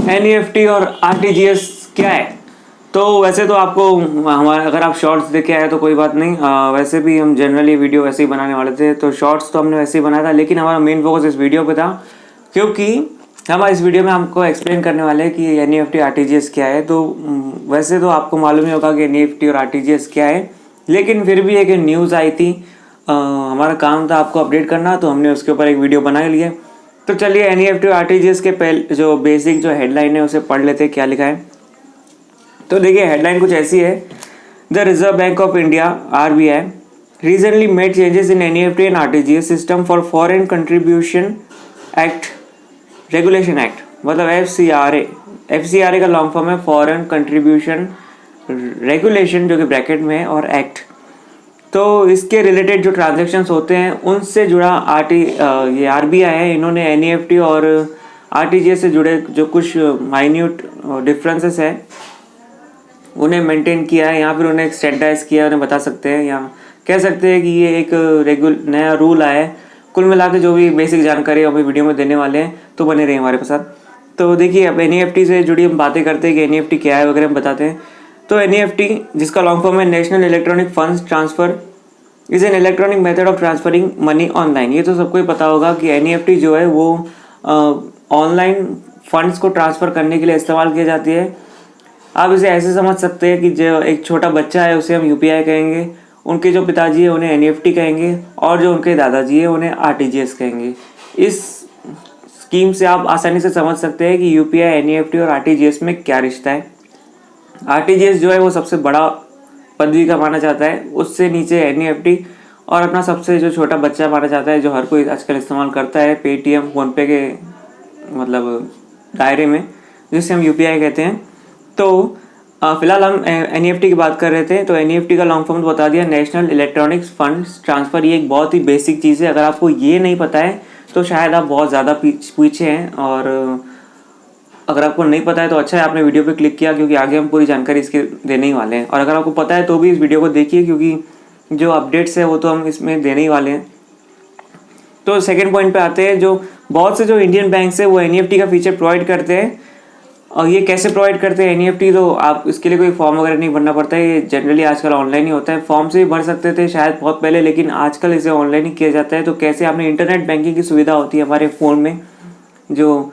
NEFT और RTGS क्या है? तो वैसे तो आपको हमारा अगर आप शॉर्ट्स देखे आए तो कोई बात नहीं, वैसे भी हम जनरली वीडियो वैसे ही बनाने वाले थे, तो शॉर्ट्स तो हमने वैसे ही बनाया था, लेकिन हमारा मेन फोकस इस वीडियो पे था क्योंकि हम इस वीडियो में हमको एक्सप्लेन करने वाले हैं कि एनईएफटी आरटीजीएस क्या है। तो वैसे तो आपको मालूम ही होगा कि एनईएफटी और आरटीजीएस क्या है, लेकिन फिर भी एक न्यूज़ आई थी, हमारा काम था आपको अपडेट करना, तो हमने उसके ऊपर एक वीडियो बना लिए। तो चलिए एनईएफटी और आरटीजीएस के पहले जो बेसिक जो हेडलाइन है उसे पढ़ लेते हैं, क्या लिखा है। तो देखिए हेडलाइन कुछ ऐसी है, the reserve Bank of India RBI recently made changes in NEFT and RTGS system for foreign contribution act regulation act, मतलब एफसीआरए का लॉन्ग फॉर्म है फॉरेन कंट्रीब्यूशन रेगुलेशन, जो कि ब्रैकेट में है, और एक्ट। तो इसके रिलेटेड जो ट्रांजैक्शंस होते हैं उनसे जुड़ा ये आरबीआई है, इन्होंने एनईएफटी और आरटीजीएस से जुड़े जो कुछ माइन्यूट डिफरेंसेस है उन्हें मेंटेन किया है, या फिर उन्हें स्टैंडर्डाइज किया है, उन्हें बता सकते हैं, या कह सकते हैं कि ये एक नया रूल आया है। कुल मिला के जो भी बेसिक जानकारी हम वीडियो में देने वाले हैं, तो बने रहे हमारे साथ। तो देखिए अब एनईएफटी से जुड़ी हम बातें करते हैं कि एनईएफटी क्या है वगैरह हम बताते हैं। तो एनईएफटी, जिसका लॉन्ग फॉर्म है national electronic funds transfer, is an electronic method of transferring money online. ये तो सबको ही पता होगा कि एनईएफटी जो है वो ऑनलाइन फंड्स को ट्रांसफ़र करने के लिए इस्तेमाल की जाती है। आप इसे ऐसे समझ सकते हैं कि जो एक छोटा बच्चा है उसे हम यूपीआई कहेंगे, उनके जो पिताजी है उन्हें एनईएफटी कहेंगे, और जो उनके दादाजी है उन्हें आरटीजीएस कहेंगे। इस स्कीम से आप आसानी से समझ सकते हैं कि यूपीआई, एनईएफटी और आरटीजीएस में क्या रिश्ता है। आरटीजीएस जो है वो सबसे बड़ा पदवी का माना जाता है, उससे नीचे एनईएफटी, और अपना सबसे जो छोटा बच्चा माना जाता है, जो हर कोई आजकल इस्तेमाल करता है पेटीएम, फ़ोनपे के मतलब दायरे में, जिसे हम यूपीआई कहते हैं। तो फिलहाल हम एनईएफटी की बात कर रहे थे। तो एनईएफटी का लॉन्ग फॉर्म तो बता दिया, नेशनल इलेक्ट्रॉनिक्स फंड्स ट्रांसफ़र। ये एक बहुत ही बेसिक चीज़ है, अगर आपको ये नहीं पता है तो शायद आप बहुत ज़्यादा पीछे हैं, और अगर आपको नहीं पता है तो अच्छा है आपने वीडियो पे क्लिक किया, क्योंकि आगे हम पूरी जानकारी इसके देने ही वाले हैं। और अगर आपको पता है तो भी इस वीडियो को देखिए, क्योंकि जो अपडेट्स है वो तो हम इसमें देने ही वाले हैं। तो सेकेंड पॉइंट पे आते हैं, जो बहुत से जो इंडियन बैंक्स है वो एनईएफटी का फीचर प्रोवाइड करते हैं। और ये कैसे प्रोवाइड करते हैं एनईएफटी, तो आप इसके लिए कोई फॉर्म वगैरह नहीं भरना पड़ता है, ये जनरली आजकल ऑनलाइन ही होता है। फॉर्म से ही भर सकते थे शायद बहुत पहले, लेकिन आजकल इसे ऑनलाइन ही किया जाता है। तो कैसे, आपने इंटरनेट बैंकिंग की सुविधा होती है हमारे फ़ोन में, जो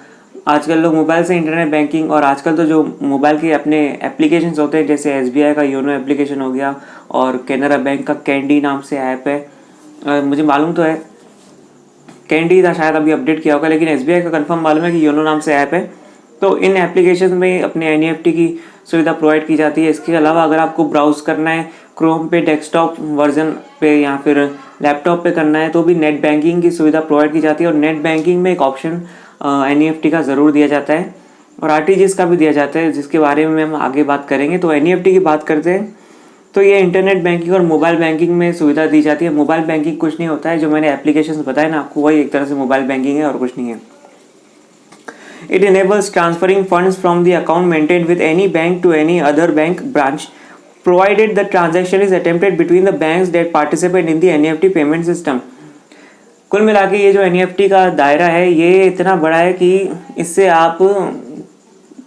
आजकल लोग मोबाइल से इंटरनेट बैंकिंग, और आजकल तो जो मोबाइल के अपने एप्लीकेशंस होते हैं, जैसे एसबीआई का योनो एप्लीकेशन हो गया, और कैनरा बैंक का कैंडी नाम से ऐप है, मुझे मालूम तो है कैंडी था शायद अभी अपडेट किया होगा, लेकिन एसबीआई का कंफर्म मालूम है कि योनो नाम से ऐप है। तो इन एप्लीकेशन में अपने एनईएफटी की सुविधा प्रोवाइड की जाती है। इसके अलावा अगर आपको ब्राउज़ करना है क्रोम पे, डेस्कटॉप वर्जन पे, या फिर लैपटॉप पे करना है, तो भी नेट बैंकिंग की सुविधा प्रोवाइड की जाती है। और नेट बैंकिंग में एक ऑप्शन एनईएफटी का ज़रूर दिया जाता है, और आरटीजीएस का भी दिया जाता है, जिसके बारे में हम आगे बात करेंगे। तो एनईएफटी की बात करते हैं, तो ये इंटरनेट बैंकिंग और मोबाइल बैंकिंग में सुविधा दी जाती है। मोबाइल बैंकिंग कुछ नहीं होता है, जो मैंने एप्लीकेशन बताया ना आपको, वही एक तरह से मोबाइल बैंकिंग है और कुछ नहीं है। It enables transferring funds from the account maintained with any bank to any other bank branch, provided the transaction is attempted between the banks that participate in the NEFT payment system. कुल मिला के ये जो NEFT का दायरा है ये इतना बड़ा है कि इससे आप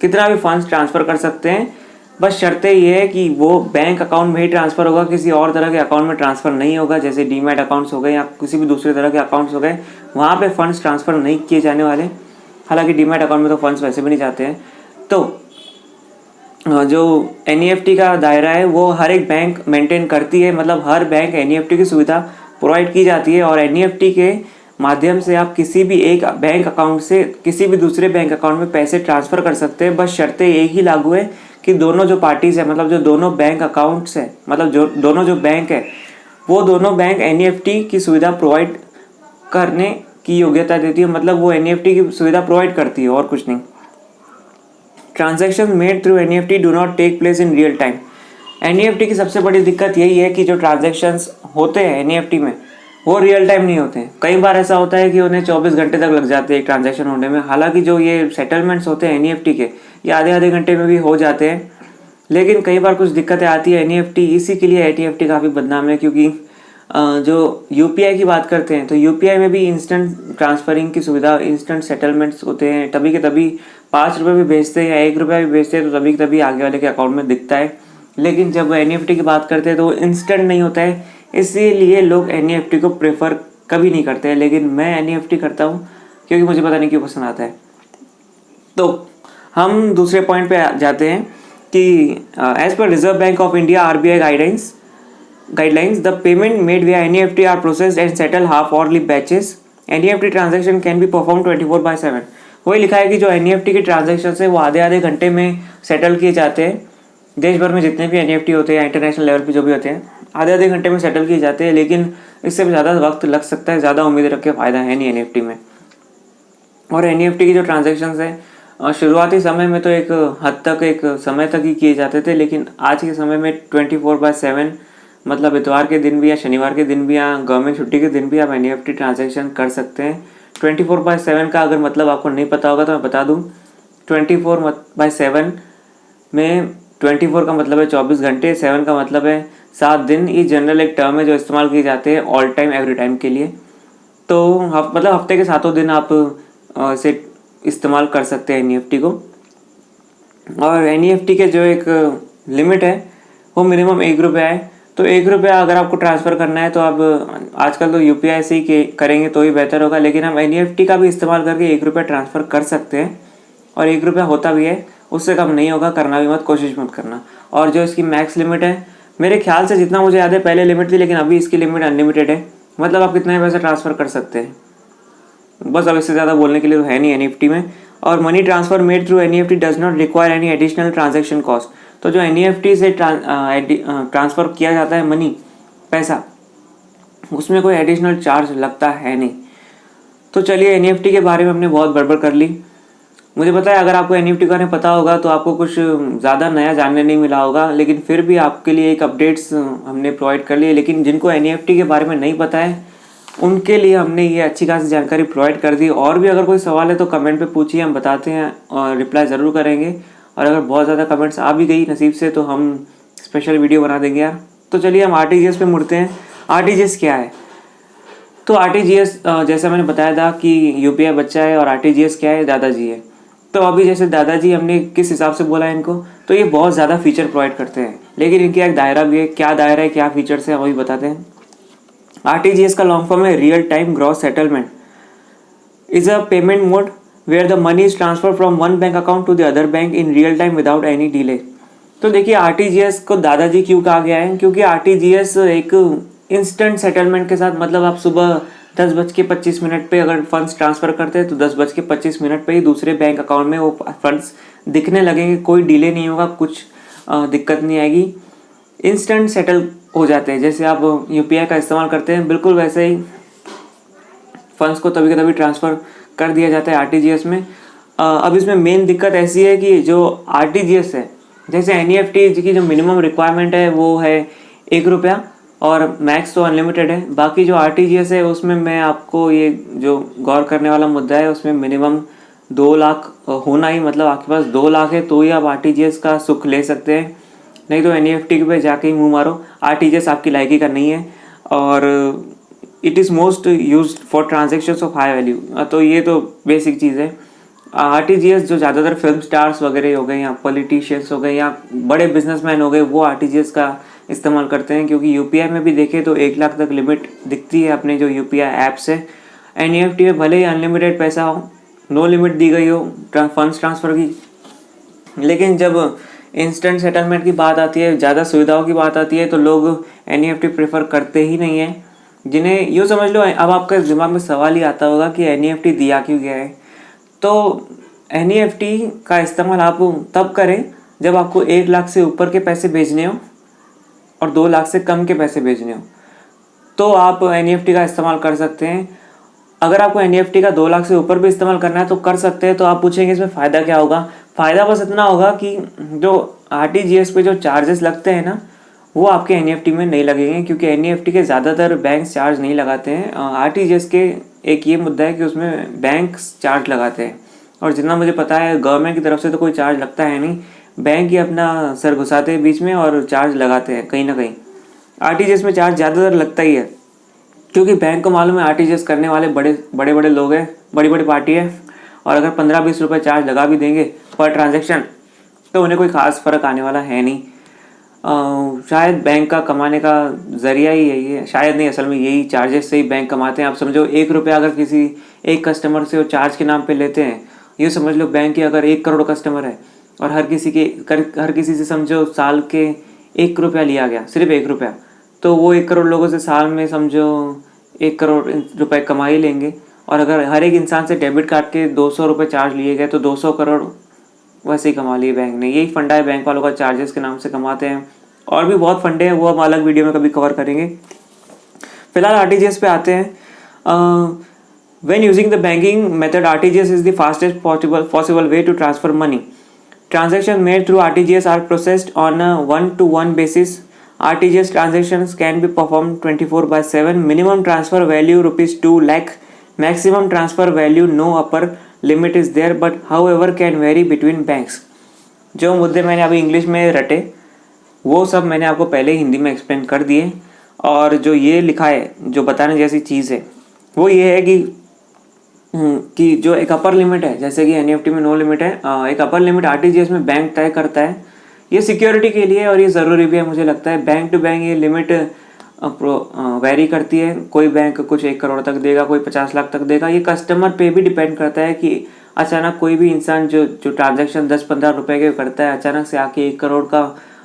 कितना भी फंड्स ट्रांसफ़र कर सकते हैं, बस शर्त ये है कि वो बैंक अकाउंट में ही ट्रांसफ़र होगा, किसी और तरह के अकाउंट में ट्रांसफ़र नहीं होगा, जैसे डीमैट अकाउंट्स हो गए या किसी भी दूसरे तरह के अकाउंट्स हो गए, वहाँ पे फंड्स ट्रांसफ़र नहीं किए जाने वाले। हालांकि डीमैट अकाउंट में तो फंड्स वैसे भी नहीं जाते हैं। तो जो एनईएफटी का दायरा है वो हर एक बैंक मेंटेन करती है, मतलब हर बैंक एनईएफटी की सुविधा प्रोवाइड की जाती है, और एनईएफटी के माध्यम से आप किसी भी एक बैंक अकाउंट से किसी भी दूसरे बैंक अकाउंट में पैसे ट्रांसफ़र कर सकते हैं। बस शर्तें एक ही लागू है कि दोनों जो पार्टीज़ है, मतलब जो दोनों बैंक अकाउंट्स है, मतलब जो दोनों जो बैंक है, वो दोनों बैंक एनईएफटी की सुविधा प्रोवाइड करने की योग्यता देती है, मतलब वो एनईएफटी की सुविधा प्रोवाइड करती है और कुछ नहीं। Transaction made through NEFT do not take place in real time. NEFT की सबसे बड़ी दिक्कत यही है कि जो ट्रांजैक्शंस होते हैं एनईएफटी में वो रियल टाइम नहीं होते हैं। कई बार ऐसा होता है कि उन्हें 24 घंटे तक लग जाते हैं एक ट्रांजैक्शन होने में। हालांकि जो ये सेटलमेंट्स होते हैं एनईएफटी के, ये आधे घंटे में भी हो जाते हैं, लेकिन कई बार कुछ दिक्कतें आती है एनईएफटी। इसी के लिए एनईएफटी काफ़ी बदनाम है, क्योंकि जो यूपीआई की बात करते हैं तो यूपीआई में भी इंस्टेंट ट्रांसफरिंग की सुविधा, इंस्टेंट सेटलमेंट्स होते हैं, तभी के तभी 5 रुपये भी भेजते हैं या 1 रुपया भी भेजते हैं तो तभी तभी आगे वाले के अकाउंट में दिखता है। लेकिन जब NFT की बात करते हैं तो वो इंस्टेंट नहीं होता है, इसीलिए लोग NFT को प्रेफर कभी नहीं करते हैं। लेकिन मैं NFT करता हूँ क्योंकि मुझे पता नहीं क्यों पसंद आता है। तो हम दूसरे पॉइंट पे जाते हैं कि as per Reserve Bank of India RBI guidelines, the payment made via NEFT are processed and settled half hourly batches. NEFT transaction can be performed 24/7. वही लिखा है कि जो NEFT के ट्रांजेक्शन है वो आधे आधे घंटे में सेटल किए जाते हैं। देश भर में जितने भी NFT होते हैं, इंटरनेशनल लेवल पे जो भी होते हैं, आधे आधे घंटे में सेटल किए जाते हैं। लेकिन इससे ज़्यादा वक्त लग सकता है, ज़्यादा उम्मीद रख के फ़ायदा है नहीं NFT में। और NFT की जो ट्रांजेक्शन है शुरुआती समय में तो एक हद तक, एक समय तक ही किए जाते थे, लेकिन आज के समय में 24/7 मतलब इतवार के दिन भी या शनिवार के दिन भी या गवर्नमेंट छुट्टी के दिन भी आप NFT ट्रांजैक्शन कर सकते हैं। 24/7 का अगर मतलब आपको नहीं पता होगा तो मैं बता दूं, 24/7 में 24 का मतलब है 24 घंटे, 7 का मतलब है 7 दिन। ये जनरल एक टर्म है जो इस्तेमाल किए जाते हैं ऑल टाइम एवरी टाइम के लिए। तो मतलब हफ्ते के 7 दिन आप इसे इस्तेमाल कर सकते हैं NFT को। और NFT के जो एक लिमिट है वो मिनिमम 1 रुपया है। तो 1 रुपया अगर आपको ट्रांसफ़र करना है तो आप आजकल तो UPI से ही करेंगे तो ही बेहतर होगा, लेकिन हम NFT का भी इस्तेमाल करके 1 रुपया ट्रांसफ़र कर सकते हैं। और 1 रुपया होता भी है, उससे कम नहीं होगा, करना भी मत, कोशिश मत करना। और जो इसकी मैक्स लिमिट है, मेरे ख्याल से जितना मुझे याद है पहले लिमिट थी, लेकिन अभी इसकी लिमिट अनलिमिटेड है। मतलब आप कितना पैसा ट्रांसफ़र कर सकते हैं, बस। अब इससे ज़्यादा बोलने के लिए तो है नहीं NFT में। और money transfer made through NFT does not require any additional transaction cost. तो जो NFT से ट्रांसफ़र किया जाता है मनी, पैसा, उसमें कोई एडिशनल चार्ज लगता है नहीं। तो चलिए, NFT के बारे में हमने बहुत बड़बड़ कर ली। मुझे पता है अगर आपको NFT के बारे में पता होगा तो आपको कुछ ज़्यादा नया जानने नहीं मिला होगा, लेकिन फिर भी आपके लिए एक अपडेट्स हमने प्रोवाइड कर लिए। लेकिन जिनको NFT के बारे में नहीं पता है उनके लिए हमने ये अच्छी खासी जानकारी प्रोवाइड कर दी। और भी अगर कोई सवाल है तो कमेंट पे पूछिए, हम बताते हैं और रिप्लाई ज़रूर करेंगे। और अगर बहुत ज़्यादा कमेंट्स आ भी गई नसीब से तो हम स्पेशल वीडियो बना देंगे यार। तो चलिए हम RTGS पे मुड़ते हैं। RTGS क्या है? तो RTGS जैसा मैंने बताया था कि UPI बच्चा है और RTGS क्या है, दादाजी है। तो अभी जैसे दादाजी हमने किस हिसाब से बोला है इनको, तो ये बहुत ज़्यादा फीचर प्रोवाइड करते हैं, लेकिन इनका एक दायरा भी है। क्या दायरा है, क्या फीचर्स है, वही बताते हैं। RTGS का लॉन्ग फॉर्म है real time gross settlement. Is a payment mode where the money is transferred from one bank account to the other bank in real time without any delay। तो देखिए RTGS को दादाजी क्यों कहा गया है, क्योंकि RTGS एक इंस्टेंट सेटलमेंट के साथ, मतलब आप सुबह 10:25 पे अगर फंड्स ट्रांसफ़र करते हैं तो 10:25 पे ही दूसरे बैंक अकाउंट में वो फंड्स दिखने लगेंगे। कोई डिले नहीं होगा, कुछ दिक्कत नहीं आएगी, इंस्टेंट सेटल हो जाते हैं। जैसे आप UPI का इस्तेमाल करते हैं, बिल्कुल वैसे ही फंड्स को तभी के तभी ट्रांसफ़र कर दिया जाता है RTGS में। अब इसमें मेन दिक्कत ऐसी है कि जो RTGS है, जैसे NEFT की जो मिनिमम रिक्वायरमेंट है वो है 1 रुपया और मैक्स तो अनलिमिटेड है। बाकी जो RTGS है उसमें मैं आपको ये जो गौर करने वाला मुद्दा है, उसमें मिनिमम 2 लाख होना ही, मतलब आपके पास 2 लाख है तो ही आप RTGS का सुख ले सकते हैं, नहीं तो NEFT पे जाके ही मुँह मारो। RTGS आपकी लायकी का नहीं है और it is most use for transactions of high value. तो ये तो बेसिक चीज़ है। RTGS जो ज़्यादातर फिल्म स्टार्स वगैरह हो गए या पॉलिटिशियंस हो गए या बड़े बिजनेसमैन हो गए, वो RTGS का इस्तेमाल करते हैं, क्योंकि UPI में भी देखें तो 1 लाख तक लिमिट दिखती है अपने जो UPI ऐप्स है। NEFT में भले ही अनलिमिटेड पैसा हो, नो लिमिट दी गई हो फंड्स ट्रांसफ़र की, लेकिन जब इंस्टेंट सेटलमेंट की बात आती है, ज़्यादा सुविधाओं की बात आती है, तो लोग NEFT प्रेफर करते ही नहीं हैं। जिन्हें यूँ समझ लो, अब आपके दिमाग में सवाल ही आता होगा कि NEFT दिया क्यों गया है। तो NEFT का इस्तेमाल आप तब करें जब आपको 1 लाख से ऊपर के पैसे भेजने हो और 2 लाख से कम के पैसे भेजने हो, तो आप NEFT का इस्तेमाल कर सकते हैं। अगर आपको NEFT का 2 लाख से ऊपर भी इस्तेमाल करना है तो कर सकते हैं। तो आप पूछेंगे इसमें फ़ायदा क्या होगा? फ़ायदा बस इतना होगा कि जो RTGS पे जो चार्जेस लगते हैं ना, वो आपके NEFT में नहीं लगेंगे, क्योंकि NEFT के ज़्यादातर बैंक चार्ज नहीं लगाते हैं। RTGS के एक ये मुद्दा है कि उसमें बैंक चार्ज लगाते हैं, और जितना मुझे पता है गवर्नमेंट की तरफ से तो कोई चार्ज लगता है नहीं, बैंक ही अपना सर घुसाते हैं बीच में और चार्ज लगाते हैं कहीं ना कहीं। RTGS में चार्ज ज़्यादातर लगता ही है, क्योंकि बैंक को मालूम है RTGS करने वाले बड़े बड़े लोग हैं, बड़ी बड़ी पार्टी है, और अगर 15-20 रुपये चार्ज लगा भी देंगे पर ट्रांजेक्शन तो उन्हें कोई ख़ास फ़र्क आने वाला है नहीं। शायद बैंक का कमाने का ज़रिया ही यही है, शायद नहीं, असल में यही चार्जेस से ही बैंक कमाते हैं। आप समझो 1 रुपया अगर किसी एक कस्टमर से वो चार्ज के नाम पे लेते हैं, ये समझ लो बैंक के अगर 1 करोड़ कस्टमर है और हर किसी से समझो साल के 1 रुपया लिया गया, सिर्फ 1 रुपया, तो वो 1 करोड़ लोगों से साल में समझो 1 करोड़ रुपए कमा ही लेंगे। और अगर हर एक इंसान से डेबिट कार्ड के 200 रुपये चार्ज लिए गए तो 200 करोड़ वैसे ही कमा लिए बैंक ने। यही फंडा है बैंक वालों का, चार्जेस के नाम से कमाते हैं। और भी बहुत फंडे हैं, वो हम अलग वीडियो में कभी कवर करेंगे। फिलहाल आरटीजीएस पे आते हैं। When using the banking method RTGS is the fastest possible way to transfer money. Transaction made through RTGS are processed on a 1-to-1 basis. RTGS transactions can be performed 24/7. Minimum transfer value ₹2 lakh. Maximum transfer value no upper limit is there, but however can vary between banks. जो मुद्दे मैंने अभी English में रटे वो सब मैंने आपको पहले हिंदी में एक्सप्लेन कर दिए। और जो ये लिखा है, जो बताने जैसी चीज़ है वो ये है कि जो एक अपर लिमिट है, जैसे कि एनईएफटी में नो लिमिट है, एक अपर लिमिट आरटीजीएस में बैंक तय करता है। ये सिक्योरिटी के लिए और ये ज़रूरी भी है मुझे लगता है। बैंक टू बैंक ये लिमिट वेरी करती है। कोई बैंक कुछ 1 करोड़ तक देगा, कोई 50 लाख तक देगा। ये कस्टमर पे भी डिपेंड करता है कि अचानक कोई भी इंसान जो ट्रांजैक्शन 10-15 रुपए के करता है, अचानक से आके 1 करोड़ का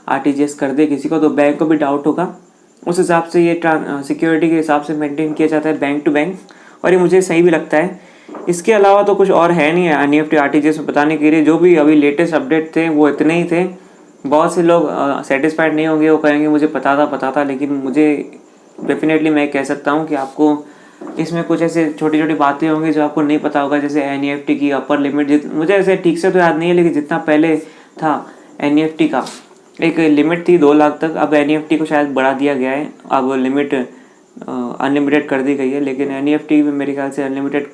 आरटीजीएस कर दे किसी को, तो बैंक को भी डाउट होगा। उस हिसाब से ये सिक्योरिटी के हिसाब से मेंटेन किया जाता है बैंक टू बैंक, और ये मुझे सही भी लगता है। इसके अलावा तो कुछ और है नहीं है एनईएफटी आरटीजीएस में बताने के लिए। जो भी अभी लेटेस्ट अपडेट थे वो इतने ही थे। बहुत से लोग सेटिस्फाइड नहीं होंगे, वो कहेंगे मुझे पता था, लेकिन मुझे डेफिनेटली मैं कह सकता हूँ कि आपको इसमें कुछ ऐसे छोटी छोटी बातें होंगी जो आपको नहीं पता होगा। जैसे एनईएफटी की अपर लिमिट, मुझे ऐसे ठीक से तो याद नहीं है, लेकिन जितना पहले था एनईएफटी का एक लिमिट थी 2 लाख तक। अब एनईएफटी को शायद बढ़ा दिया गया है, अब लिमिट अनलिमिटेड कर दी गई है। लेकिन एनईएफटी में मेरे ख्याल से अनलिमिटेड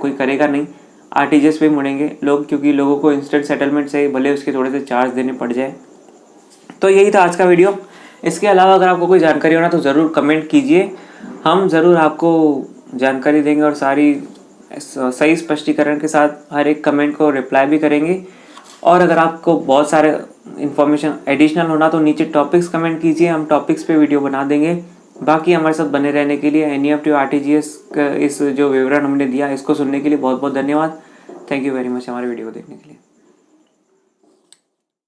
कोई करेगा नहीं, आरटीजीएस पे मुड़ेंगे लोग, क्योंकि लोगों को इंस्टेंट सेटलमेंट से भले उसके थोड़े से चार्ज देने पड़ जाए। तो यही था आज का वीडियो। इसके अलावा अगर आपको कोई जानकारी होना तो ज़रूर कमेंट कीजिए, हम ज़रूर आपको जानकारी देंगे और सारी सही स्पष्टीकरण के साथ हर एक कमेंट को रिप्लाई भी करेंगे। और अगर आपको बहुत सारे इन्फॉर्मेशन एडिशनल होना तो नीचे टॉपिक्स कमेंट कीजिए, हम टॉपिक्स पे वीडियो बना देंगे। बाकी हमारे साथ बने रहने के लिए, एनईएफटी और आरटीजीएस का इस जो विवरण हमने दिया इसको सुनने के लिए बहुत बहुत धन्यवाद। थैंक यू वेरी मच हमारे वीडियो को देखने के लिए।